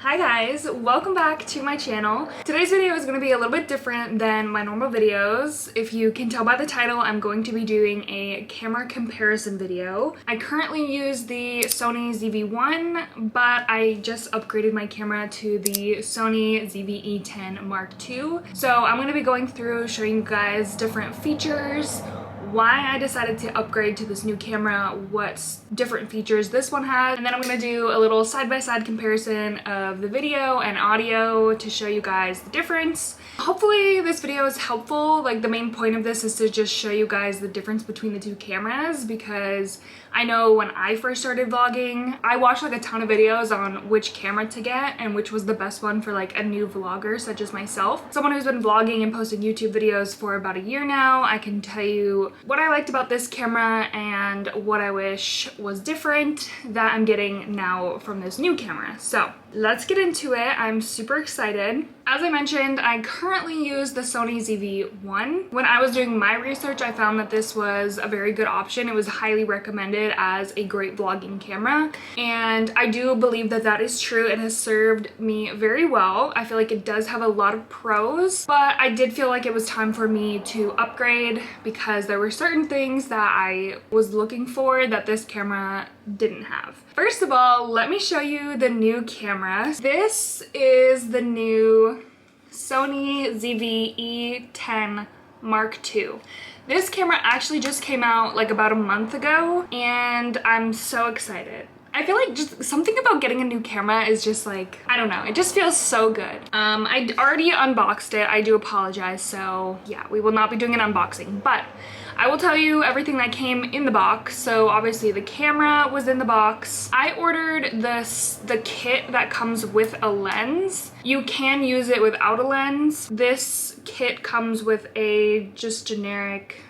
Hi guys, welcome back to my channel. Today's video is going to be a little bit different than my normal videos. If you can tell by the title, I'm going to be doing a camera comparison video. I currently use the Sony ZV-1, but I just upgraded my camera to the Sony ZV E10 Mark II. So I'm going to be going through showing you guys different features, why I decided to upgrade to this new camera, what different features this one has, and then I'm going to do a little side-by-side comparison of the video and audio to show you guys the difference. Hopefully this video is helpful. Like, the main point of this is to just show you guys the difference between the two cameras, because I know when I first started vlogging, I watched like a ton of videos on which camera to get and which was the best one for like a new vlogger such as myself. Someone who's been vlogging and posting YouTube videos for about a year now, I can tell you what I liked about this camera and what I wish was different that I'm getting now from this new camera. So let's get into it. I'm super excited. As I mentioned, I currently use the Sony ZV-1. When I was doing my research, I found that this was a very good option. It was highly recommended as a great vlogging camera, and I do believe that that is true. It has served me very well. I feel like it does have a lot of pros, but I did feel like it was time for me to upgrade because there were certain things that I was looking for that this camera didn't have. First of all, let me show you the new camera. This is the new Sony ZV E10 Mark II. This camera actually just came out like about a month ago, and I'm so excited. I feel like just something about getting a new camera is just like, I don't know, it just feels so good. I already unboxed it. I do apologize. So yeah, we will not be doing an unboxing, but I will tell you everything that came in the box. So obviously the camera was in the box. I ordered the kit that comes with a lens. You can use it without a lens. This kit comes with a just generic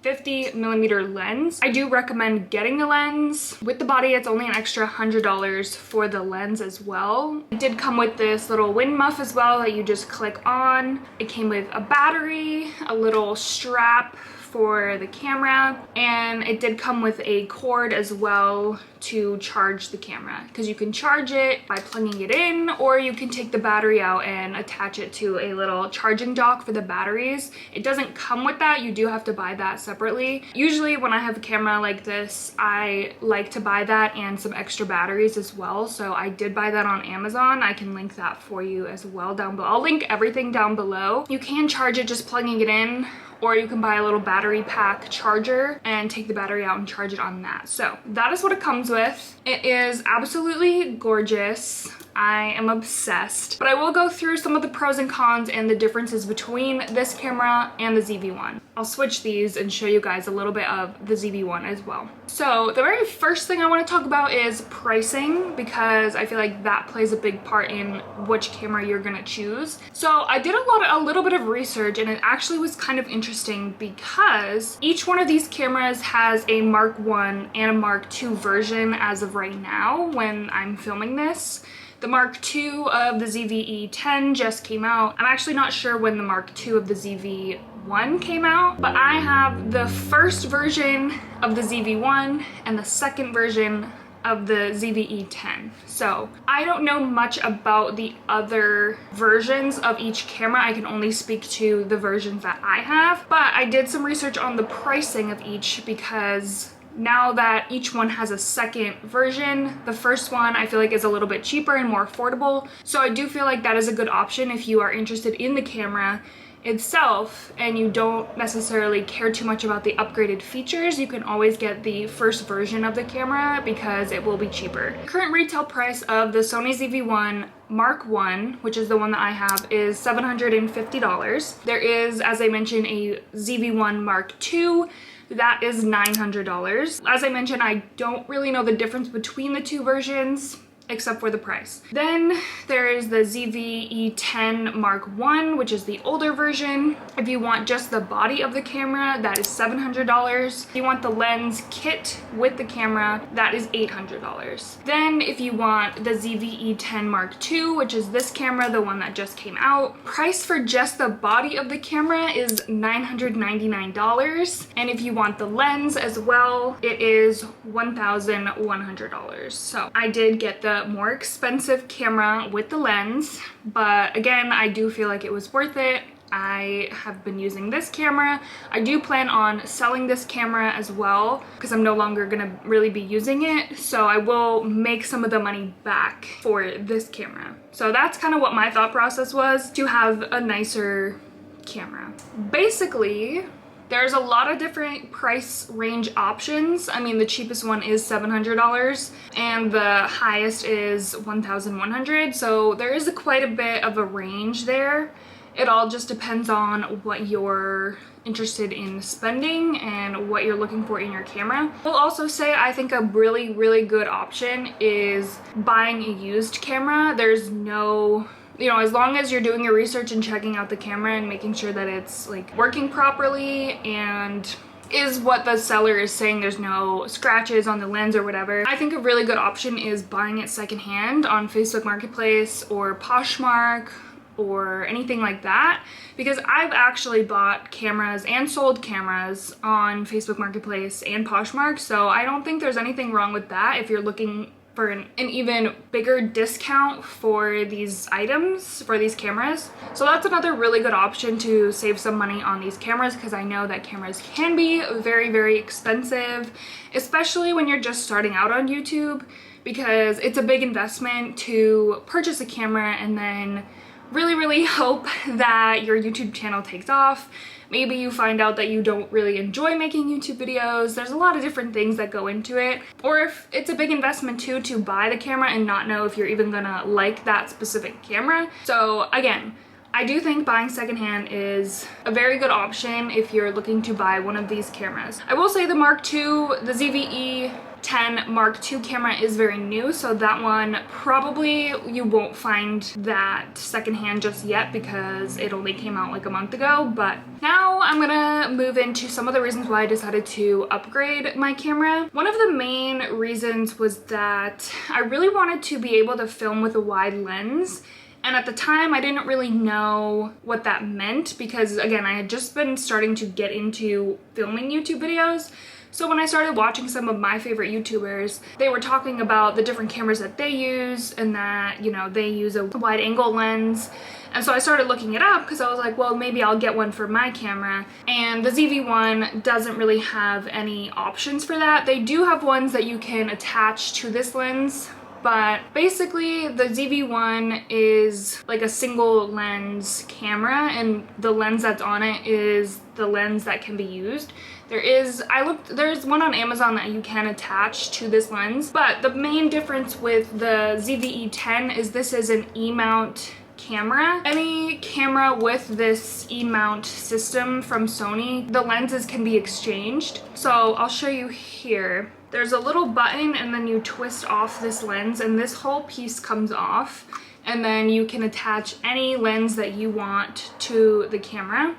50mm lens. I do recommend getting the lens. With the body, it's only an extra $100 for the lens as well. It did come with this little wind muff as well that you just click on. It came with a battery, a little strap for the camera, and it did come with a cord as well to charge the camera, because you can charge it by plugging it in, or you can take the battery out and attach it to a little charging dock for the batteries. It doesn't come with that. You do have to buy that separately. Usually when I have a camera like this, I like to buy that and some extra batteries as well, so I did buy that on Amazon. I can link that for you as well down below. I'll link everything down below. You can charge it just plugging it in, or you can buy a little battery pack charger and take the battery out and charge it on that. So that is what it comes with. It is absolutely gorgeous. I am obsessed. But I will go through some of the pros and cons and the differences between this camera and the ZV-1. I'll switch these and show you guys a little bit of the ZV-1 as well. So the very first thing I want to talk about is pricing, because I feel like that plays a big part in which camera you're gonna choose. So I did a little bit of research, and it actually was kind of interesting because each one of these cameras has a Mark I and a Mark II version as of right now when I'm filming this. The Mark II of the ZV E10 just came out. I'm actually not sure when the Mark II of the ZV-1 came out, but I have the first version of the ZV-1 and the second version of the ZV E10. So I don't know much about the other versions of each camera. I can only speak to the versions that I have, but I did some research on the pricing of each, because now that each one has a second version, the first one I feel like is a little bit cheaper and more affordable. So I do feel like that is a good option if you are interested in the camera itself and you don't necessarily care too much about the upgraded features. You can always get the first version of the camera because it will be cheaper. Current retail price of the Sony ZV-1 Mark I, which is the one that I have, is $750. There is, as I mentioned, a ZV-1 Mark II. That is $900. As I mentioned, I don't really know the difference between the two versions except for the price. Then there is the ZV E10 Mark I, which is the older version. If you want just the body of the camera, that is $700. If you want the lens kit with the camera, that is $800. Then if you want the ZV E10 Mark II, which is this camera, the one that just came out, price for just the body of the camera is $999. And if you want the lens as well, it is $1,100. So I did get the the more expensive camera with the lens, but again, I do feel like it was worth it. I have been using this camera. I do plan on selling this camera as well because I'm no longer gonna really be using it. So I will make some of the money back for this camera. So that's kind of what my thought process was, to have a nicer camera. Basically, there's a lot of different price range options. I mean, the cheapest one is $700 and the highest is $1,100. So there is quite a bit of a range there. It all just depends on what you're interested in spending and what you're looking for in your camera. I'll also say I think a really good option is buying a used camera. There's no, you know, as long as you're doing your research and checking out the camera and making sure that it's like working properly and is what the seller is saying, there's no scratches on the lens or whatever. I think a really good option is buying it secondhand on Facebook Marketplace or Poshmark or anything like that, because I've actually bought cameras and sold cameras on Facebook Marketplace and Poshmark, so I don't think there's anything wrong with that if you're looking for an even bigger discount for these items, for these cameras. So that's another really good option to save some money on these cameras, because I know that cameras can be very expensive, especially when you're just starting out on YouTube, because it's a big investment to purchase a camera and then really hope that your YouTube channel takes off. Maybe you find out that you don't really enjoy making YouTube videos. There's a lot of different things that go into it. Or if it's a big investment too, to buy the camera and not know if you're even gonna like that specific camera. So again, I do think buying secondhand is a very good option if you're looking to buy one of these cameras. I will say the Mark II, the ZV-E10 Mark II camera is very new, so that one probably you won't find that secondhand just yet because it only came out like a month ago. But now I'm gonna move into some of the reasons why I decided to upgrade my camera. One of the main reasons was that I really wanted to be able to film with a wide lens. And at the time, I didn't really know what that meant because, again, I had just been starting to get into filming YouTube videos. So when I started watching some of my favorite YouTubers, they were talking about the different cameras that they use and that, you know, they use a wide angle lens. And so I started looking it up because I was like, well, maybe I'll get one for my camera. And the ZV-1 doesn't really have any options for that. They do have ones that you can attach to this lens, but basically the ZV-1 is like a single lens camera, and the lens that's on it is the lens that can be used. There's one on Amazon that you can attach to this lens, but the main difference with the ZV-E10 is this is an E-mount camera. Any camera with this E-mount system from Sony, the lenses can be exchanged. So I'll show you here. There's a little button and then you twist off this lens and this whole piece comes off, and then you can attach any lens that you want to the camera.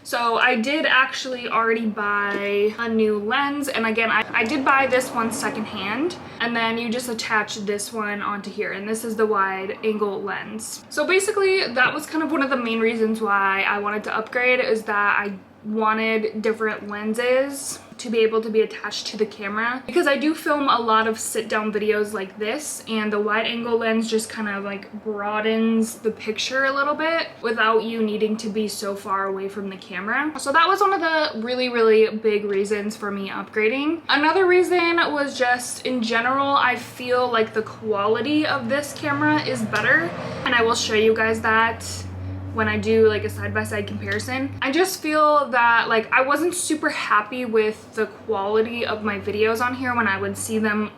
So I did actually already buy a new lens, and again, I did buy this one secondhand, and then you just attach this one onto here, and this is the wide angle lens. So basically that was kind of one of the main reasons why I wanted to upgrade, is that I wanted different lenses to be able to be attached to the camera, because I do film a lot of sit down videos like this, and the wide angle lens just kind of like broadens the picture a little bit without you needing to be so far away from the camera. So that was one of the really big reasons for me upgrading. Another reason was just in general, I feel like the quality of this camera is better, and I will show you guys that when I do like a side-by-side comparison. I just feel that like I wasn't super happy with the quality of my videos on here when I would see them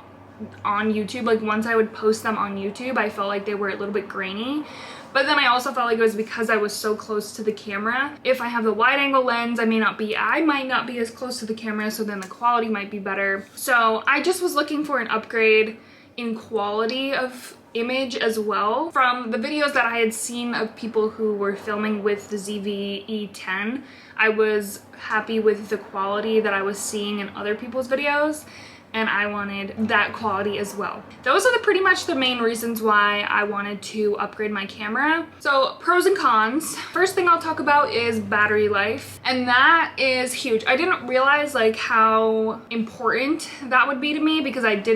on YouTube. Like once I would post them on YouTube, I felt like they were a little bit grainy. But then I also felt like it was because I was so close to the camera. If I have the wide angle lens, I might not be as close to the camera, so then the quality might be better. So I just was looking for an upgrade in quality of image as well. From the videos that I had seen of people who were filming with the ZV-E10, I was happy with the quality that I was seeing in other people's videos. and I wanted that quality as well. Those are pretty much the main reasons why I wanted to upgrade my camera. So pros and cons. First thing I'll talk about is battery life, and that is huge. I didn't realize like how important that would be to me because I've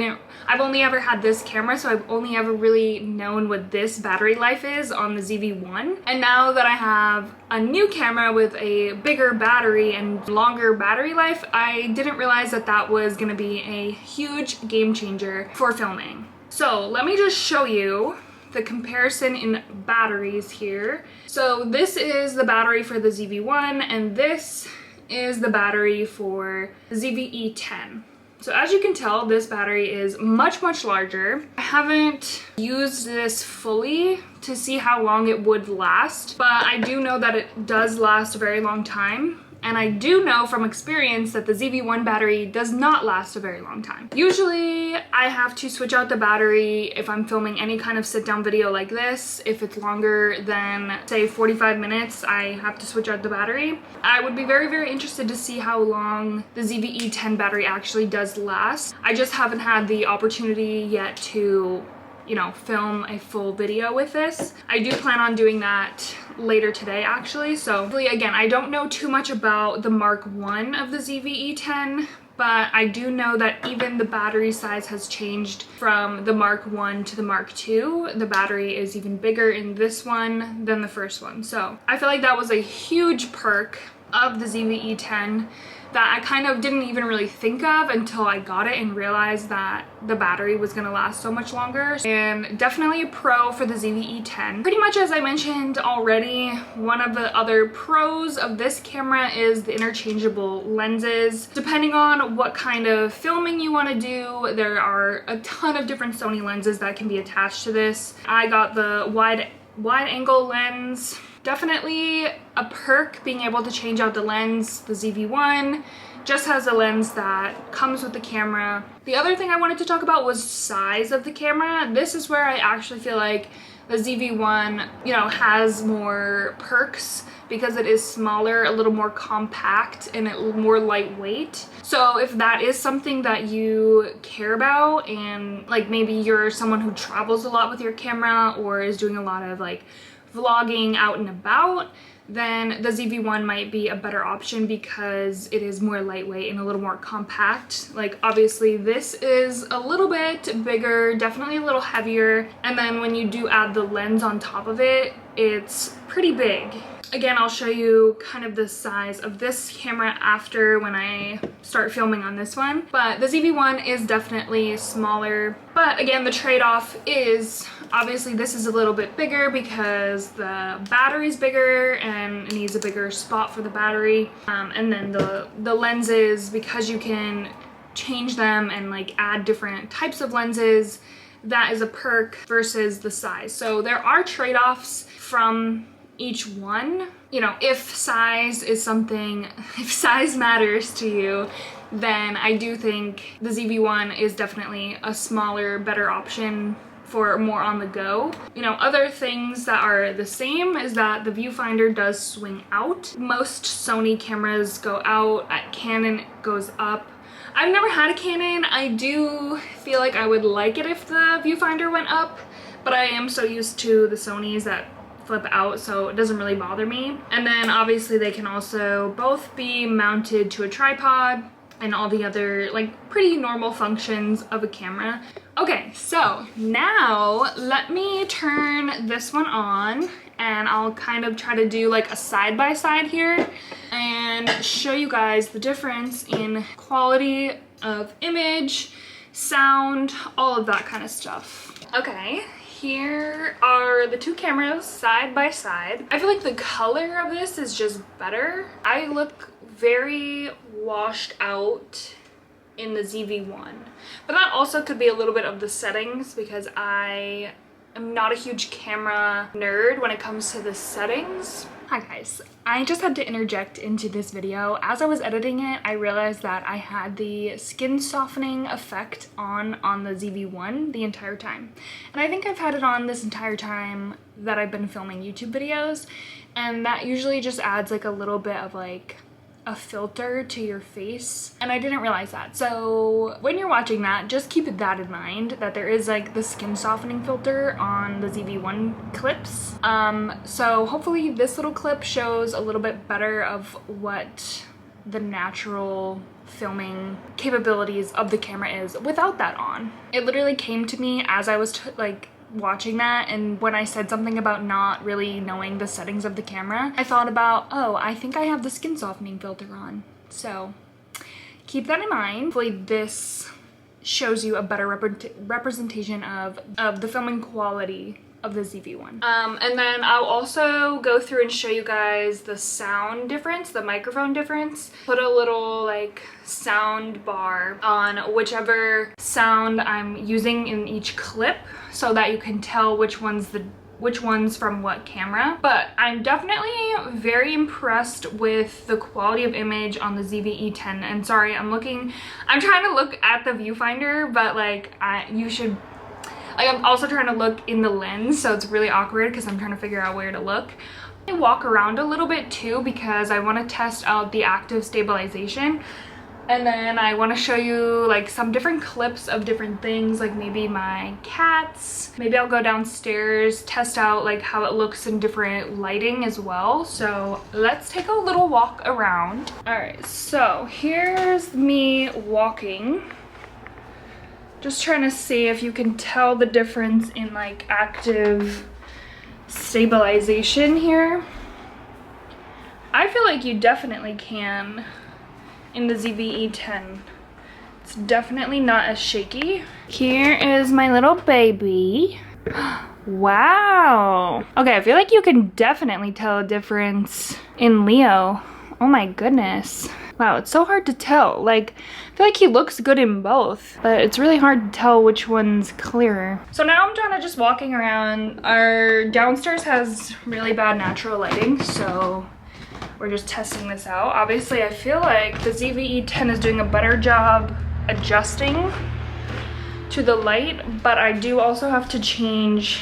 only ever had this camera, so I've only ever really known what this battery life is on the ZV-1. And now that I have a new camera with a bigger battery and longer battery life, I didn't realize that that was gonna be a huge game changer for filming. So let me just show you the comparison in batteries here. So this is the battery for the ZV-1 and this is the battery for the ZV E10. So as you can tell, this battery is much larger. I haven't used this fully to see how long it would last, but I do know that it does last a very long time. And I do know from experience that the ZV-1 battery does not last a very long time. Usually I have to switch out the battery if I'm filming any kind of sit-down video like this. If it's longer than, say, 45 minutes, I have to switch out the battery. I would be very interested to see how long the ZV E10 battery actually does last. I just haven't had the opportunity yet to, you know, film a full video with this. I do plan on doing that later today actually. So again, I don't know too much about the Mark 1 of the ZV E10, but I do know that even the battery size has changed from the Mark 1 to the Mark 2. The battery is even bigger in this one than the first one. So I feel like that was a huge perk of the ZV E10 that I kind of didn't even really think of until I got it and realized that the battery was gonna last so much longer. And definitely a pro for the ZV E10. Pretty much as I mentioned already, one of the other pros of this camera is the interchangeable lenses. Depending on what kind of filming you wanna do, there are a ton of different Sony lenses that can be attached to this. I got the wide angle lens. Definitely a perk being able to change out the lens. The ZV-1 just has a lens that comes with the camera. The other thing I wanted to talk about was size of the camera. This is where I actually feel like the ZV-1, you know, has more perks because it is smaller, a little more compact, and more lightweight. So if that is something that you care about, and like maybe you're someone who travels a lot with your camera or is doing a lot of like vlogging out and about, then the ZV-1 might be a better option because it is more lightweight and a little more compact. Like obviously this is a little bit bigger, definitely a little heavier, and then when you do add the lens on top of it, it's pretty big. Again, I'll show you kind of the size of this camera after when I start filming on this one. But the ZV-1 is definitely smaller. But again, the trade-off is obviously this is a little bit bigger because the battery's bigger and it needs a bigger spot for the battery. And then the lenses, because you can change them and like add different types of lenses, that is a perk versus the size. So there are trade-offs from each one. You know, if size is something, if size matters to you, then I do think the ZV-1 is definitely a smaller, better option for more on the go. You know, other things that are the same is that the viewfinder does swing out. Most Sony cameras go out, at Canon it goes up. I've never had a Canon. I do feel like I would like it if the viewfinder went up, but I am so used to the Sonys that flip out, so it doesn't really bother me. And then obviously they can also both be mounted to a tripod and all the other like pretty normal functions of a camera. Okay, so now let me turn this one on and I'll kind of try to do like a side-by-side here and show you guys the difference in quality of image, sound, all of that kind of stuff. Okay, here are the two cameras side by side. I feel like the color of this is just better. I look very washed out in the ZV-1, but that also could be a little bit of the settings because I am not a huge camera nerd when it comes to the settings. Hi guys, I just had to interject into this video. As I was editing it, I realized that I had the skin softening effect on the ZV-1 the entire time. And I think I've had it on this entire time that I've been filming YouTube videos, and that usually just adds like a little bit of like a filter to your face, and I didn't realize that. So when you're watching that, just keep that in mind, that there is like the skin softening filter on the ZV-1 clips. So hopefully this little clip shows a little bit better of what the natural filming capabilities of the camera is without that on. It literally came to me as I was watching that, and when I said something about not really knowing the settings of the camera, I thought about, oh, I think I have the skin softening filter on. So keep that in mind. Hopefully this shows you a better representation of the filming quality of the ZV-1. And then I'll also go through and show you guys the sound difference, the microphone difference. Put a little like sound bar on whichever sound I'm using in each clip so that you can tell which one's from what camera. But I'm definitely very impressed with the quality of image on the ZV E10. And sorry, I'm trying to look at the viewfinder, but like I'm also trying to look in the lens, so it's really awkward because I'm trying to figure out where to look. I walk around a little bit too because I want to test out the active stabilization, and then I want to show you like some different clips of different things, like maybe my cats. Maybe I'll go downstairs, test out like how it looks in different lighting as well. So let's take a little walk around. All right, so here's me walking. Just trying to see if you can tell the difference in like active stabilization here. I feel like you definitely can in the ZV E10. It's definitely not as shaky. Here is my little baby. Wow. Okay, I feel like you can definitely tell a difference in Leo. Oh my goodness. Wow, it's so hard to tell. Like, I feel like he looks good in both, but it's really hard to tell which one's clearer. So now I'm kind of just walking around. Our downstairs has really bad natural lighting, so we're just testing this out. Obviously, I feel like the ZV E10 is doing a better job adjusting to the light, but I do also have to change.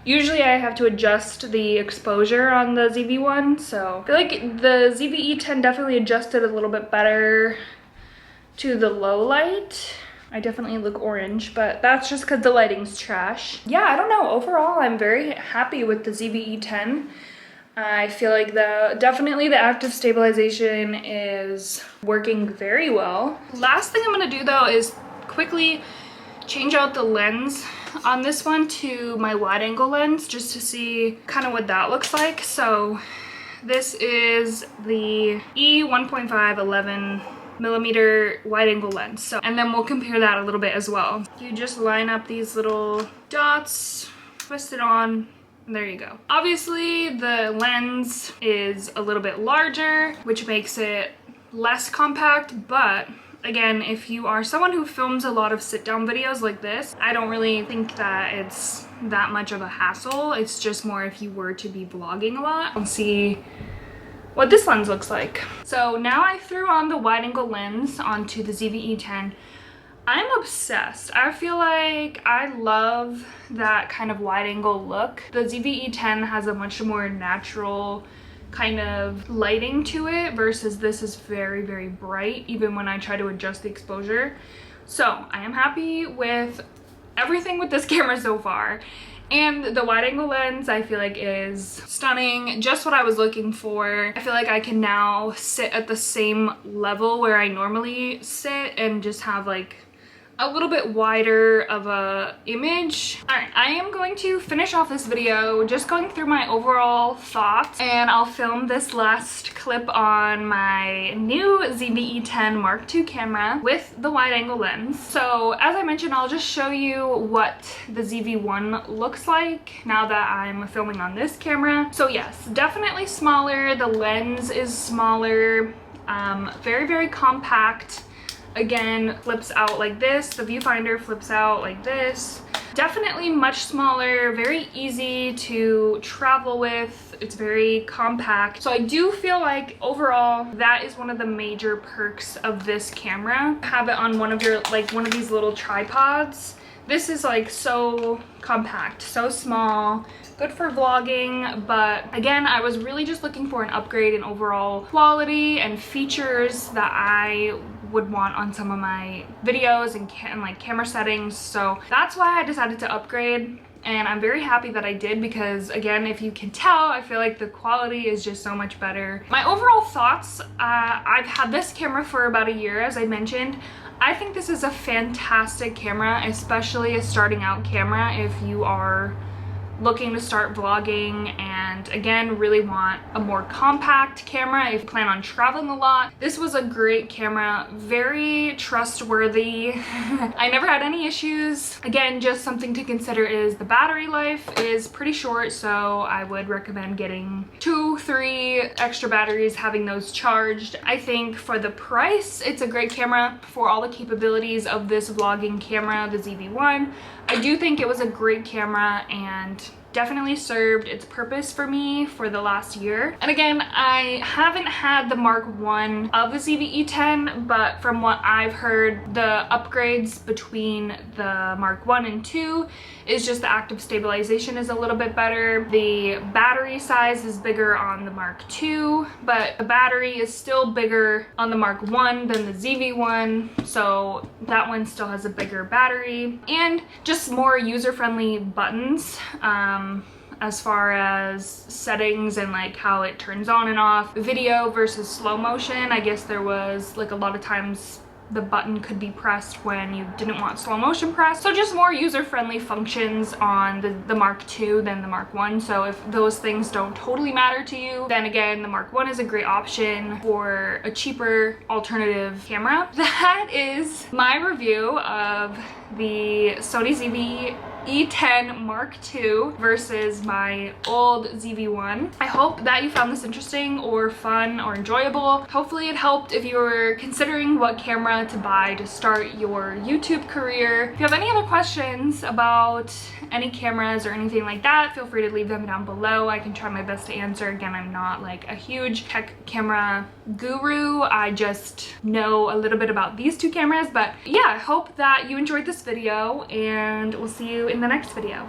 Usually I have to adjust the exposure on the ZV-1, so I feel like the ZV E10 definitely adjusted a little bit better to the low light. I definitely look orange, but that's just because the lighting's trash. Yeah, I don't know. Overall, I'm very happy with the ZV E10. I feel like definitely the active stabilization is working very well. Last thing I'm gonna do though is quickly change out the lens on this one to my wide angle lens just to see kind of what that looks like. So this is the E1.5 11 millimeter wide angle lens. So, and then we'll compare that a little bit as well. You just line up these little dots, twist it on, and there you go. Obviously the lens is a little bit larger, which makes it less compact, but again, if you are someone who films a lot of sit-down videos like this, I don't really think that it's that much of a hassle. It's just more if you were to be vlogging a lot. Let's see what this lens looks like. So now I threw on the wide-angle lens onto the ZV E10. I'm obsessed. I feel like I love that kind of wide-angle look. The ZV E10 has a much more natural kind of lighting to it versus this is very, very bright even when I try to adjust the exposure. So I am happy with everything with this camera so far, and the wide angle lens I feel like is stunning, just what I was looking for. I feel like I can now sit at the same level where I normally sit and just have like a little bit wider of a image. All right, I am going to finish off this video just going through my overall thoughts, and I'll film this last clip on my new ZV E10 Mark II camera with the wide angle lens. So as I mentioned, I'll just show you what the ZV-1 looks like now that I'm filming on this camera. So yes, definitely smaller. The lens is smaller, very, very compact. Again, flips out like this. The viewfinder flips out like this. Definitely much smaller, very easy to travel with. It's very compact. So I do feel like overall that is one of the major perks of this camera. Have it on one of these little tripods This is like so compact, so small, good for vlogging, but again, I was really just looking for an upgrade in overall quality and features that I would want on some of my videos and like camera settings. So that's why I decided to upgrade. And I'm very happy that I did because, again, if you can tell, I feel like the quality is just so much better. My overall thoughts, I've had this camera for about a year, as I mentioned. I think this is a fantastic camera, especially a starting out camera if you are looking to start vlogging and, again, really want a more compact camera if you plan on traveling a lot. This was a great camera, very trustworthy. I never had any issues. Again, just something to consider is the battery life is pretty short, so I would recommend getting 2-3 extra batteries, having those charged. I think for the price, it's a great camera for all the capabilities of this vlogging camera, the ZV-1. I do think it was a great camera and definitely served its purpose for me for the last year. And again, I haven't had the Mark 1 of the ZV E10, but from what I've heard, the upgrades between the Mark 1 and 2 is just the active stabilization is a little bit better. The battery size is bigger on the Mark 2, but the battery is still bigger on the Mark 1 than the ZV-1, so that one still has a bigger battery. And just more user-friendly buttons. As far as settings and like how it turns on and off. Video versus slow motion, I guess there was like a lot of times the button could be pressed when you didn't want slow motion pressed. So just more user-friendly functions on the Mark II than the Mark 1. So if those things don't totally matter to you, then again, the Mark 1 is a great option for a cheaper alternative camera. That is my review of the Sony ZV E10 Mark II versus my old ZV-1. I hope that you found this interesting or fun or enjoyable. Hopefully it helped if you were considering what camera to buy to start your YouTube career. If you have any other questions about any cameras or anything like that, feel free to leave them down below. I can try my best to answer. Again, I'm not like a huge tech camera guru. I just know a little bit about these two cameras. But yeah, I hope that you enjoyed this video and we'll see you in the next video.